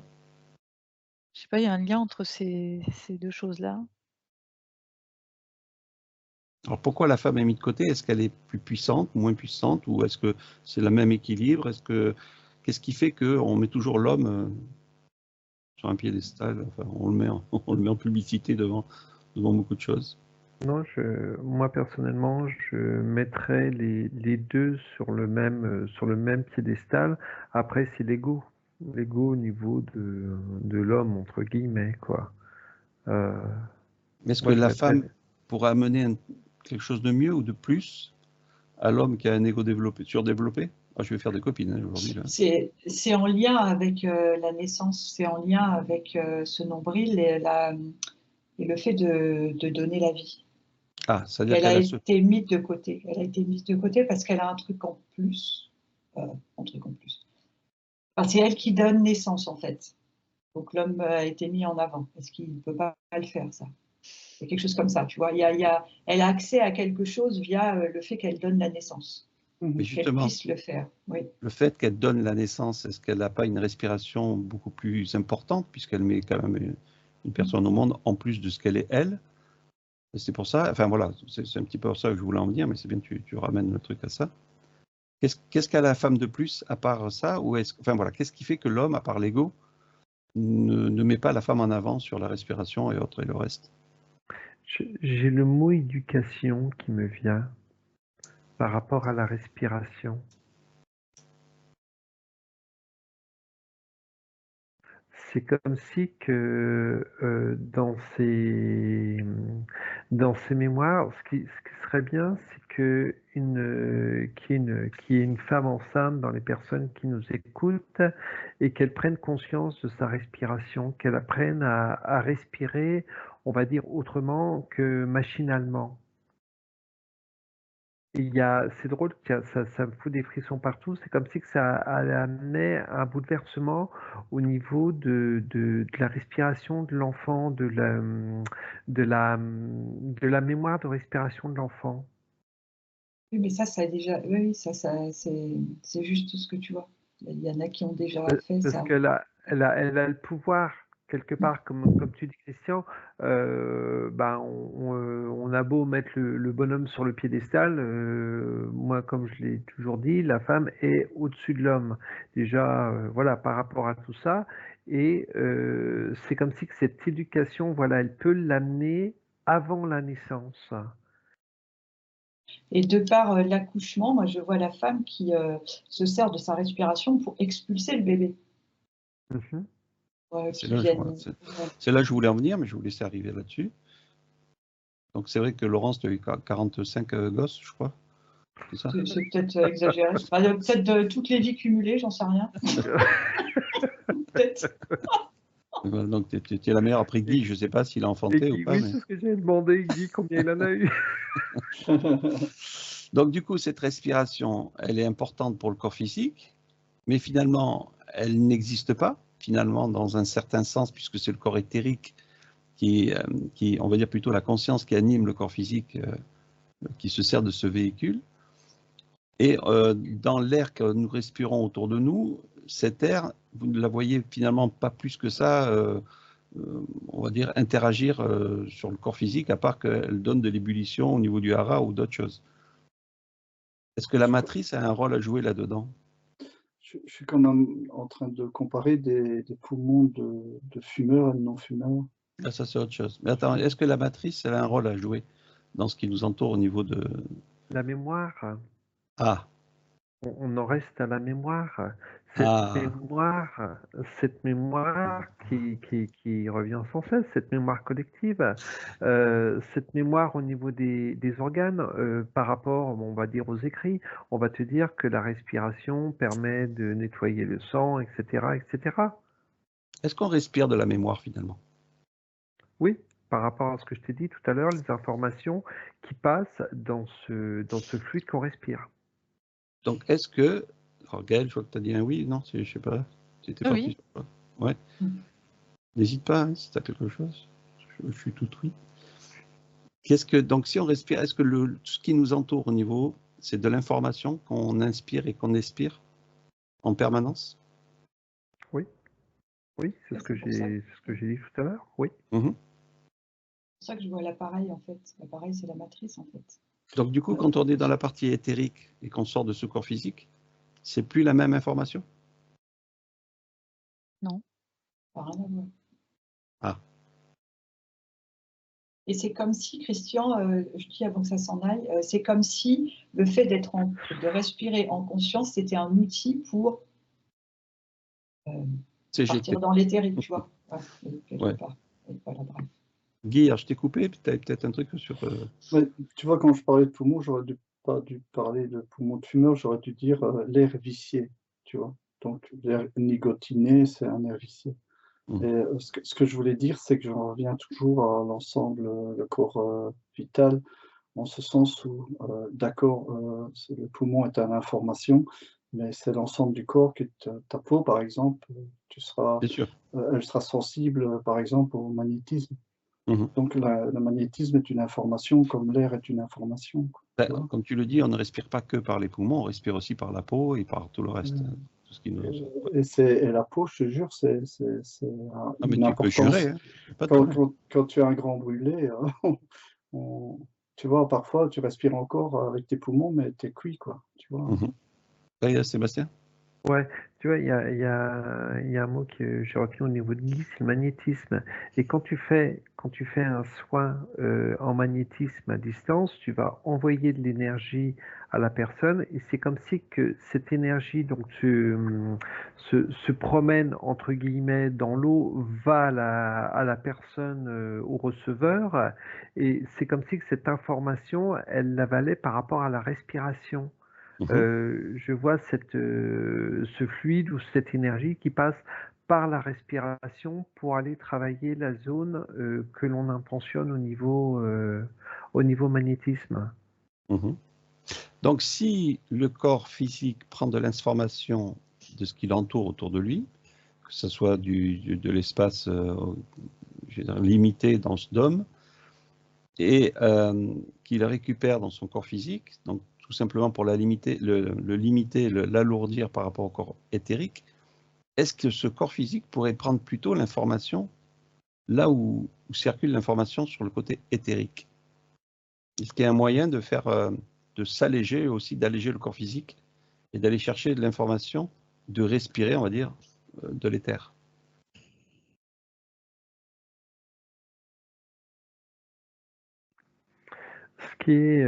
[SPEAKER 5] Je sais pas, il y a un lien entre ces deux choses-là.
[SPEAKER 2] Alors pourquoi la femme est mise de côté? Est-ce qu'elle est plus puissante, moins puissante, ou est-ce que c'est le même équilibre? Qu'est-ce qui fait qu'on met toujours l'homme sur un piédestal? Enfin, on le met en publicité devant beaucoup de choses.
[SPEAKER 4] Non, moi personnellement, je mettrais les deux sur le même piédestal. Après, c'est l'ego au niveau de l'homme, entre guillemets, quoi.
[SPEAKER 2] Mais est-ce que
[SPEAKER 4] Moi, je
[SPEAKER 2] la
[SPEAKER 4] mettrais...
[SPEAKER 2] femme pourrait amener quelque chose de mieux ou de plus à l'homme qui a un ego surdéveloppé? Je vais faire des copines aujourd'hui.
[SPEAKER 3] C'est en lien avec la naissance, c'est en lien avec ce nombril et le fait de donner la vie.
[SPEAKER 2] Ah, c'est-à-dire
[SPEAKER 3] Elle a
[SPEAKER 2] qu'elle
[SPEAKER 3] été mise de côté. Elle a été mise de côté parce qu'elle a un truc en plus. Enfin, c'est elle qui donne naissance, en fait. Donc l'homme a été mis en avant parce qu'il ne peut pas le faire, ça. C'est quelque chose comme ça, tu vois. Elle a accès à quelque chose via le fait qu'elle donne la naissance.
[SPEAKER 2] Mais
[SPEAKER 3] Qu'elle
[SPEAKER 2] justement,
[SPEAKER 3] puisse le faire, oui.
[SPEAKER 2] le fait qu'elle donne la naissance, est-ce qu'elle n'a pas une respiration beaucoup plus importante, puisqu'elle met quand même une personne au monde en plus de ce qu'elle est elle? C'est pour ça, enfin voilà, c'est un petit peu pour ça que je voulais en venir, mais c'est bien que tu ramènes le truc à ça. Qu'est-ce qu'a la femme de plus à part ça, ou enfin voilà, qu'est-ce qui fait que l'homme, à part l'ego, ne met pas la femme en avant sur la respiration et autres et le reste?
[SPEAKER 4] J'ai le mot éducation qui me vient par rapport à la respiration. C'est comme si que dans ces mémoires, ce qui serait bien, c'est que qu'il y ait une femme enceinte dans les personnes qui nous écoutent et qu'elle prenne conscience de sa respiration, qu'elle apprenne à respirer, on va dire autrement que machinalement. C'est drôle, ça me fout des frissons partout. C'est comme si que ça amenait un bouleversement au niveau de la respiration de l'enfant, de la mémoire de respiration de l'enfant.
[SPEAKER 3] Oui, mais ça a déjà. Oui, c'est juste ce que tu vois. Il y en a qui ont déjà fait
[SPEAKER 4] Parce
[SPEAKER 3] ça.
[SPEAKER 4] qu'elle elle a le pouvoir, quelque part, comme tu dis, Christian, on a beau mettre le bonhomme sur le piédestal, moi, comme je l'ai toujours dit, la femme est au-dessus de l'homme. Déjà, voilà, par rapport à tout ça. Et c'est comme si que cette éducation, voilà, elle peut l'amener avant la naissance.
[SPEAKER 3] Et de par l'accouchement, moi, je vois la femme qui se sert de sa respiration pour expulser le bébé.
[SPEAKER 4] Mhm.
[SPEAKER 2] C'est là que je voulais en venir, mais je vous laissais arriver là-dessus. Donc c'est vrai que Laurence, tu as eu 45 gosses, je crois.
[SPEAKER 3] C'est peut-être exagéré. Peut-être toutes les vies cumulées, j'en sais rien. Peut-être.
[SPEAKER 2] Donc tu es la meilleure après Guy, je ne sais pas s'il a enfanté ou pas.
[SPEAKER 4] Oui,
[SPEAKER 2] mais...
[SPEAKER 4] c'est ce que j'ai demandé, Guy, combien il en a eu.
[SPEAKER 2] Donc du coup, cette respiration, elle est importante pour le corps physique, mais finalement, elle n'existe pas, finalement, dans un certain sens, puisque c'est le corps éthérique qui, on va dire plutôt la conscience qui anime le corps physique, qui se sert de ce véhicule. Et dans l'air que nous respirons autour de nous, cette air, vous ne la voyez finalement pas plus que ça, on va dire, interagir sur le corps physique, à part qu'elle donne de l'ébullition au niveau du hara ou d'autres choses. Est-ce que la matrice a un rôle à jouer là-dedans?
[SPEAKER 1] Je suis quand même en train de comparer des poumons de fumeurs et de non-fumeurs.
[SPEAKER 2] Là, ça c'est autre chose. Mais attends, est-ce que la matrice, elle a un rôle à jouer dans ce qui nous entoure au niveau de...
[SPEAKER 4] La mémoire.
[SPEAKER 2] Ah.
[SPEAKER 4] On en reste à la mémoire. Cette mémoire qui revient sans cesse, cette mémoire collective, cette mémoire au niveau des organes, par rapport, on va dire, aux écrits, on va te dire que la respiration permet de nettoyer le sang, etc., etc.
[SPEAKER 2] Est-ce qu'on respire de la mémoire finalement?
[SPEAKER 4] Oui, par rapport à ce que je t'ai dit tout à l'heure, les informations qui passent dans ce fluide qu'on respire.
[SPEAKER 2] Donc, est-ce que... Alors, Gaël, je vois que tu as dit un oui, non, je sais pas. Tu étais parti
[SPEAKER 5] Oui.
[SPEAKER 2] sur quoi? Ouais. N'hésite pas, hein, si tu as quelque chose. Je suis tout oui. Donc, si on respire, est-ce que tout ce qui nous entoure au niveau, c'est de l'information qu'on inspire et qu'on expire en permanence?
[SPEAKER 4] Oui, oui, c'est ce que j'ai dit tout à l'heure, oui.
[SPEAKER 3] C'est pour ça que je vois l'appareil, en fait. L'appareil, c'est la matrice, en fait.
[SPEAKER 2] Donc, du coup, quand on est dans la partie éthérique et qu'on sort de ce corps physique, c'est plus la même information?
[SPEAKER 5] Non.
[SPEAKER 3] Ça n'a rien à voir.
[SPEAKER 2] Ah.
[SPEAKER 3] Et c'est comme si, Christian, je dis avant que ça s'en aille, c'est comme si le fait de respirer en conscience, c'était un outil pour partir dans l'éthérique, tu vois. Quelque part. Voilà, bref.
[SPEAKER 2] Guy, je t'ai coupé, tu avais peut-être un truc sur...
[SPEAKER 1] Ouais, tu vois, quand je parlais de poumons, j'aurais pas dû parler de poumons de fumeur, j'aurais dû dire l'air vicié, tu vois. Donc, l'air nicotiné, c'est un air vicié. Et ce que je voulais dire, c'est que j'en reviens toujours à l'ensemble, le corps vital, en ce sens où, d'accord, le poumon est une information, mais c'est l'ensemble du corps qui ta peau, par exemple,
[SPEAKER 2] Bien sûr.
[SPEAKER 1] elle sera sensible, par exemple, au magnétisme. Donc, le magnétisme est une information comme l'air est une information.
[SPEAKER 2] Comme tu le dis, on ne respire pas que par les poumons, on respire aussi par la peau et par tout le reste. Tout ce qui nous...
[SPEAKER 1] Et la peau, je te jure, c'est
[SPEAKER 2] mais
[SPEAKER 1] une
[SPEAKER 2] tu peux
[SPEAKER 1] importance.
[SPEAKER 2] jurer, hein. Pas de
[SPEAKER 1] Quand tu as un grand brûlé, tu vois, parfois, tu respires encore avec tes poumons, mais tu es cuit, quoi. Tu vois.
[SPEAKER 2] Ça y est, Sébastien?
[SPEAKER 4] Ouais, tu vois, il y a un mot que j'ai retenu au niveau de Guy, c'est le magnétisme. Et quand tu fais un soin en magnétisme à distance, tu vas envoyer de l'énergie à la personne et c'est comme si que cette énergie donc se promène entre guillemets dans l'eau, va à la personne, au receveur, et c'est comme si que cette information, elle l'avalait par rapport à la respiration. Je vois ce fluide ou cette énergie qui passe par la respiration pour aller travailler la zone que l'on intentionne au niveau magnétisme.
[SPEAKER 2] Donc, si le corps physique prend de l'information de ce qui l'entoure autour de lui, que ce soit de l'espace limité dans ce dôme, et qu'il le récupère dans son corps physique, donc tout simplement pour le limiter, l'alourdir par rapport au corps éthérique, est-ce que ce corps physique pourrait prendre plutôt l'information là où circule l'information sur le côté éthérique? Est-ce qu'il y a un moyen de faire, de s'alléger aussi, d'alléger le corps physique et d'aller chercher de l'information, de respirer, on va dire, de l'éther?
[SPEAKER 4] Ce qui est,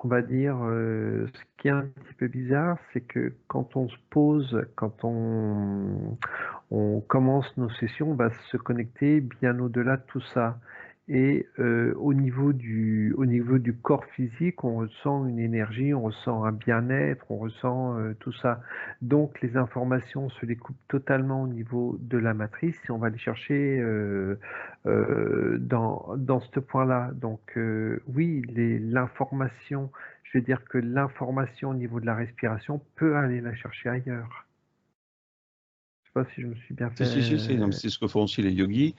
[SPEAKER 4] on va dire, ce qui est un petit peu bizarre, c'est que quand on se pose, quand on commence nos sessions, on va se connecter bien au-delà de tout ça. Et au niveau du corps physique, on ressent une énergie, on ressent un bien-être, on ressent tout ça. Donc les informations, on se les coupe totalement au niveau de la matrice et on va les chercher dans ce point-là. Donc oui, l'information, je veux dire que l'information au niveau de la respiration peut aller la chercher ailleurs. Je sais pas si je me suis bien fait.
[SPEAKER 2] Si, c'est ce que font aussi les yogis.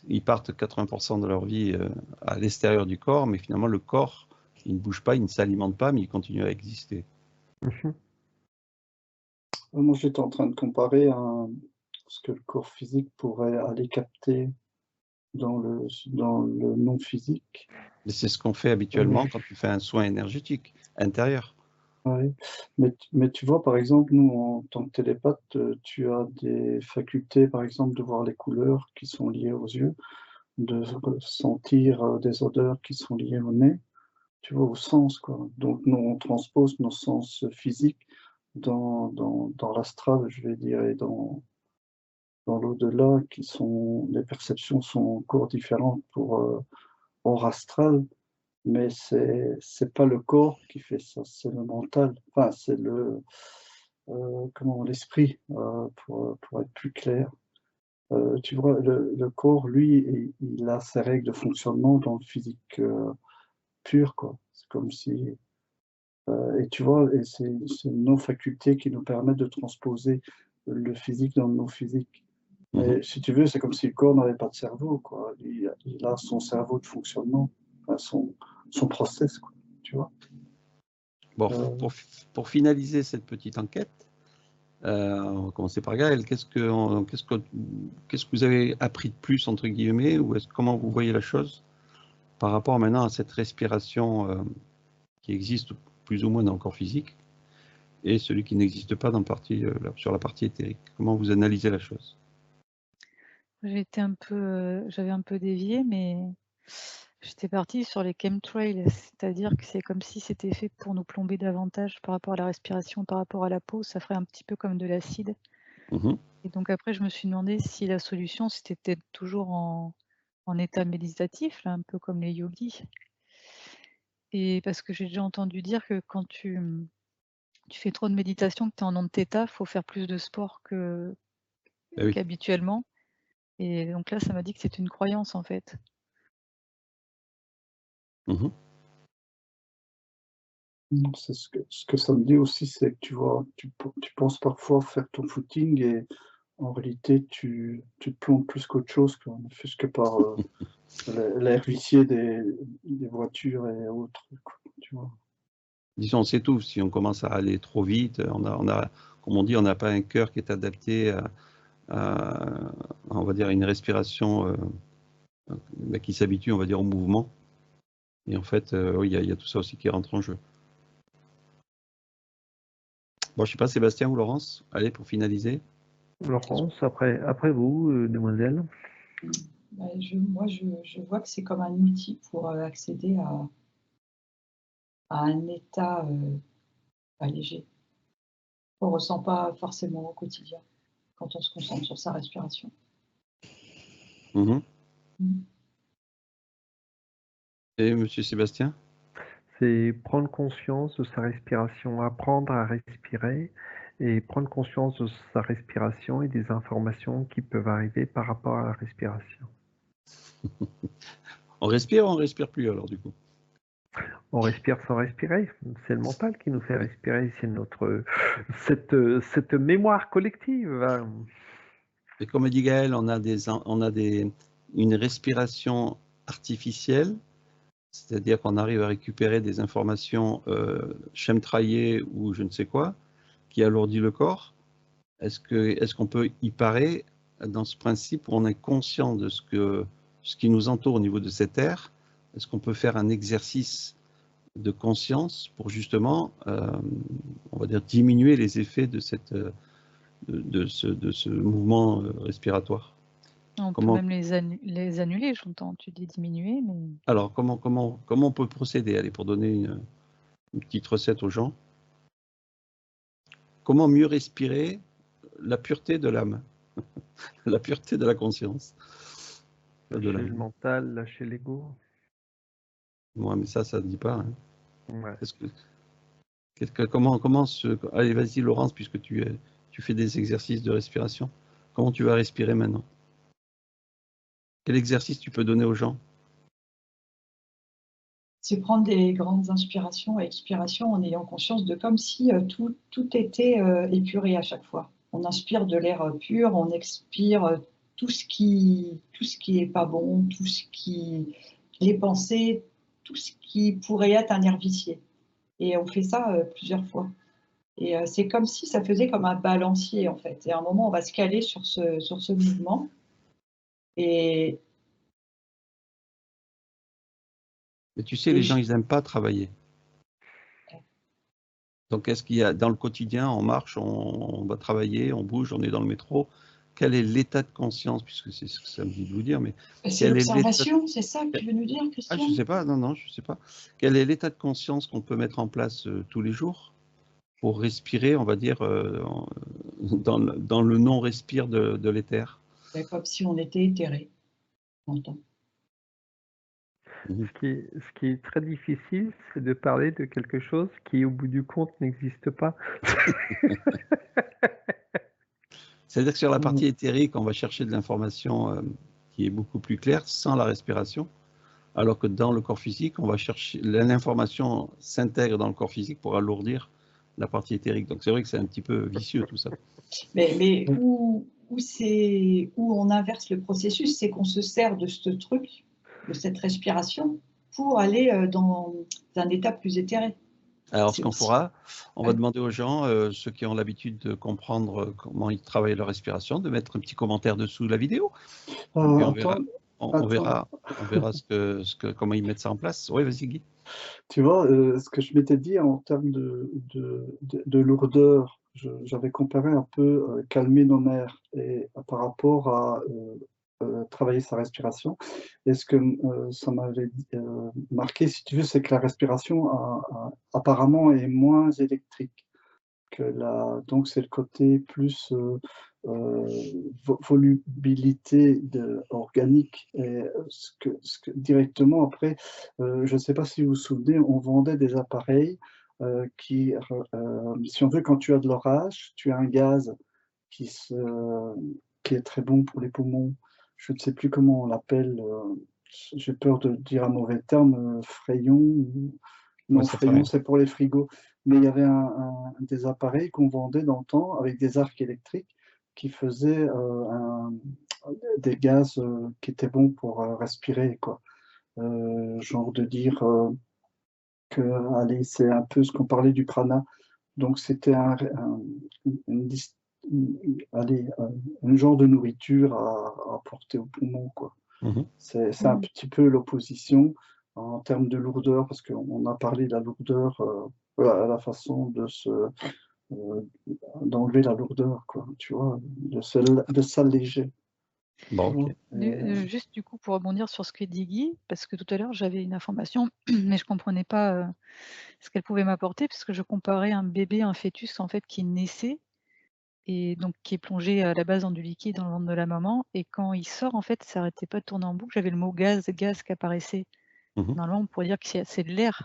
[SPEAKER 2] Ils partent 80% de leur vie à l'extérieur du corps, mais finalement le corps, il ne bouge pas, il ne s'alimente pas, mais il continue à exister.
[SPEAKER 1] Moi, j'étais en train de comparer ce que le corps physique pourrait aller capter dans le non physique.
[SPEAKER 2] Mais c'est ce qu'on fait habituellement quand tu fais un soin énergétique intérieur.
[SPEAKER 1] Oui, mais tu vois, par exemple, nous, en tant que télépathe, tu as des facultés, par exemple, de voir les couleurs qui sont liées aux yeux, de sentir des odeurs qui sont liées au nez, tu vois, au sens, quoi. Donc, nous, on transpose nos sens physiques dans l'astral, je vais dire, et dans l'au-delà, les perceptions sont encore différentes pour hors astral, mais c'est pas le corps qui fait ça, c'est le mental. Enfin, c'est l'esprit, pour être plus clair. Tu vois, le corps, lui, il a ses règles de fonctionnement dans le physique pur, quoi. C'est comme si... et tu vois, et c'est nos facultés qui nous permettent de transposer le physique dans nos physiques. Et si tu veux, c'est comme si le corps n'avait pas de cerveau, quoi. Il a son cerveau de fonctionnement, enfin, son process, quoi, tu vois.
[SPEAKER 2] Bon, pour finaliser cette petite enquête, on va commencer par Gaël. Qu'est-ce que vous avez appris de plus, entre guillemets, ou comment vous voyez la chose par rapport maintenant à cette respiration qui existe plus ou moins dans le corps physique et celui qui n'existe pas sur la partie éthérique? Comment vous analysez la chose?
[SPEAKER 5] J'avais un peu dévié, mais j'étais partie sur les chemtrails, c'est-à-dire que c'est comme si c'était fait pour nous plomber davantage par rapport à la respiration, par rapport à la peau, ça ferait un petit peu comme de l'acide. Et donc après, je me suis demandé si la solution, c'était peut-être toujours en état méditatif, là, un peu comme les yogis. Et parce que j'ai déjà entendu dire que quand tu fais trop de méditation, que tu es en onde θ, il faut faire plus de sport qu'habituellement. Et donc là, ça m'a dit que c'est une croyance, en fait.
[SPEAKER 1] C'est ce que ça me dit aussi, c'est que tu vois, tu penses parfois faire ton footing et en réalité, tu te plombes plus qu'autre chose, quoi, ne fût-ce que par l'air vicié des voitures et autres, quoi, tu vois.
[SPEAKER 2] Disons, c'est tout. Si on commence à aller trop vite, comme on dit, on n'a pas un cœur qui est adapté à, on va dire, une respiration qui s'habitue, on va dire, au mouvement. Et en fait, oui, il y a tout ça aussi qui rentre en jeu. Bon, je ne sais pas, Sébastien ou Laurence, allez, pour finaliser.
[SPEAKER 4] Laurence, après vous, demoiselle.
[SPEAKER 3] Moi, je vois que c'est comme un outil pour accéder à un état léger qu'on ne ressent pas forcément au quotidien quand on se concentre sur sa respiration.
[SPEAKER 2] Et monsieur Sébastien?
[SPEAKER 4] C'est prendre conscience de sa respiration, apprendre à respirer et prendre conscience de sa respiration et des informations qui peuvent arriver par rapport à la respiration.
[SPEAKER 2] On respire ou on respire plus alors du coup?
[SPEAKER 4] On respire sans respirer. C'est le mental qui nous fait respirer. C'est cette mémoire collective.
[SPEAKER 2] Et comme dit Gaël, on a une respiration artificielle, c'est-à-dire qu'on arrive à récupérer des informations chemtraillées ou je ne sais quoi, qui alourdit le corps. Est-ce qu'on peut y parer dans ce principe où on est conscient de ce qui nous entoure au niveau de cette air? Est-ce qu'on peut faire un exercice de conscience pour justement, on va dire, diminuer les effets de ce mouvement respiratoire?
[SPEAKER 5] On peut même les annuler, j'entends. Tu dis diminuer, mais...
[SPEAKER 2] Alors, comment on peut procéder? Allez, pour donner une petite recette aux gens. Comment mieux respirer la pureté de l'âme, la pureté de la conscience?
[SPEAKER 4] Lâcher le mental, lâcher l'ego.
[SPEAKER 2] Ouais, mais ça ne dit pas. Hein.
[SPEAKER 4] Ouais.
[SPEAKER 2] Comment allez, vas-y, Laurence, puisque tu fais des exercices de respiration. Comment tu vas respirer maintenant? Quel exercice tu peux donner aux gens?
[SPEAKER 3] C'est prendre des grandes inspirations et expirations en ayant conscience de comme si tout était épuré à chaque fois. On inspire de l'air pur, on expire tout ce qui est pas bon, tout ce qui les pensées, tout ce qui pourrait être un nerf vicié. Et on fait ça plusieurs fois. Et c'est comme si ça faisait comme un balancier en fait. Et à un moment, on va se caler sur ce mouvement. Et
[SPEAKER 2] Mais tu sais, les gens, ils n'aiment pas travailler. Donc, est-ce qu'il y a, dans le quotidien, on marche, on va travailler, on bouge, on est dans le métro, quel est l'état de conscience, puisque c'est ce que ça me dit de vous dire, mais...
[SPEAKER 3] C'est l'observation, c'est ça que tu veux nous dire, Christian?
[SPEAKER 2] Je ne sais pas, non, je ne sais pas. Quel est l'état de conscience qu'on peut mettre en place tous les jours pour respirer, on va dire, dans le non-respire de l'éther?
[SPEAKER 3] Comme si on était éthéré, on entend.
[SPEAKER 4] Ce qui est très difficile, c'est de parler de quelque chose qui, au bout du compte, n'existe pas.
[SPEAKER 2] C'est-à-dire que sur la partie éthérique, on va chercher de l'information qui est beaucoup plus claire sans la respiration, alors que dans le corps physique, on va chercher l'information s'intègre dans le corps physique pour alourdir la partie éthérique. Donc c'est vrai que c'est un petit peu vicieux tout ça.
[SPEAKER 3] Mais où on inverse le processus, c'est qu'on se sert de ce truc, de cette respiration, pour aller dans un état plus éthéré.
[SPEAKER 2] Alors, ce qu'on fera, on va demander aux gens, ceux qui ont l'habitude de comprendre comment ils travaillent leur respiration, de mettre un petit commentaire dessous la vidéo. Et on verra comment ils mettent ça en place. Oui, vas-y, Guy.
[SPEAKER 1] Tu vois, ce que je m'étais dit en termes de lourdeur, j'avais comparé un peu calmer nos nerfs et par rapport à travailler sa respiration. Et ce que ça m'avait marqué, si tu veux, c'est que la respiration apparemment est moins électrique que donc c'est le côté plus volubilité organique. Et ce que directement après, je ne sais pas si vous vous souvenez, on vendait des appareils qui, si on veut, quand tu as de l'orage, tu as un gaz qui est très bon pour les poumons. Je ne sais plus comment on l'appelle, j'ai peur de dire un mauvais terme, frayon. Non, frayon, c'est pour les frigos. Mais il y avait des appareils qu'on vendait dans le temps avec des arcs électriques qui faisaient des gaz qui étaient bons pour respirer, quoi. Genre de dire que, allez, c'est un peu ce qu'on parlait du prana. Donc c'était un genre de nourriture à apporter au poumon, quoi. C'est un petit peu l'opposition en termes de lourdeur, parce qu'on a parlé de la lourdeur, la façon d'enlever la lourdeur, quoi, tu vois, de s'alléger.
[SPEAKER 2] Bon,
[SPEAKER 5] Juste du coup pour rebondir sur ce que dit Guy, parce que tout à l'heure j'avais une information, mais je comprenais pas ce qu'elle pouvait m'apporter, parce que je comparais un bébé, un fœtus en fait qui naissait et donc qui est plongé à la base dans du liquide dans le ventre de la maman, et quand il sort en fait ça n'arrêtait pas de tourner en boucle. J'avais le mot gaz qui apparaissait. Normalement on pourrait dire que c'est de l'air.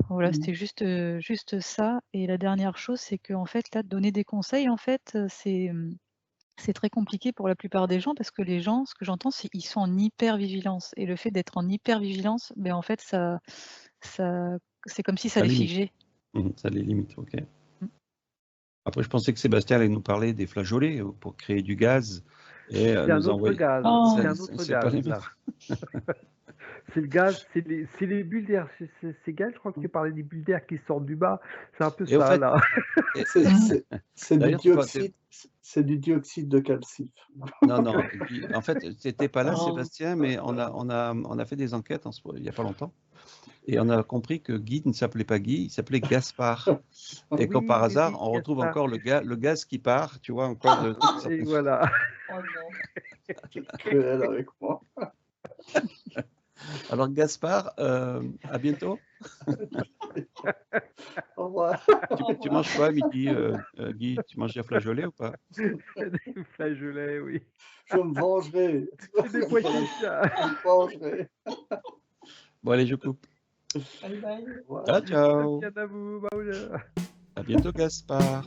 [SPEAKER 5] Voilà, c'était juste ça. Et la dernière chose, c'est que en fait là, donner des conseils en fait, c'est très compliqué pour la plupart des gens, parce que les gens, ce que j'entends, c'est qu'ils sont en hyper-vigilance, et le fait d'être en hyper-vigilance, ben en fait ça c'est comme si ça les figeait.
[SPEAKER 2] Ça les limite, ok. Après, je pensais que Sébastien allait nous parler des flageolets pour créer du gaz et
[SPEAKER 4] c'est un autre gaz. C'est un autre gaz, là. C'est le gaz, c'est les bulles d'air. C'est gaz, je crois que tu parlais des bulles d'air qui sortent du bas. C'est un peu ça, fait, là.
[SPEAKER 1] C'est du dioxyde de calcium.
[SPEAKER 2] Non. En fait, tu n'étais pas là, Sébastien, mais on a fait des enquêtes il n'y a pas longtemps. Et on a compris que Guy ne s'appelait pas Guy, il s'appelait Gaspard. Et comme par hasard, on retrouve encore le gaz qui part, tu vois, encore de...
[SPEAKER 4] Et voilà.
[SPEAKER 3] Oh non.
[SPEAKER 1] C'est cruel avec moi.
[SPEAKER 2] Alors Gaspard, à bientôt.
[SPEAKER 1] Au revoir.
[SPEAKER 2] Tu manges quoi à midi, Guy? Tu manges des flageolets ou pas?
[SPEAKER 4] Des flageolets, oui.
[SPEAKER 1] Je me vengerai.
[SPEAKER 4] C'est des poissons.
[SPEAKER 1] Je me vengerai.
[SPEAKER 2] Bon, allez, je coupe.
[SPEAKER 3] Bye bye.
[SPEAKER 2] Ciao, ciao.
[SPEAKER 4] À vous.
[SPEAKER 2] À bientôt, Gaspard.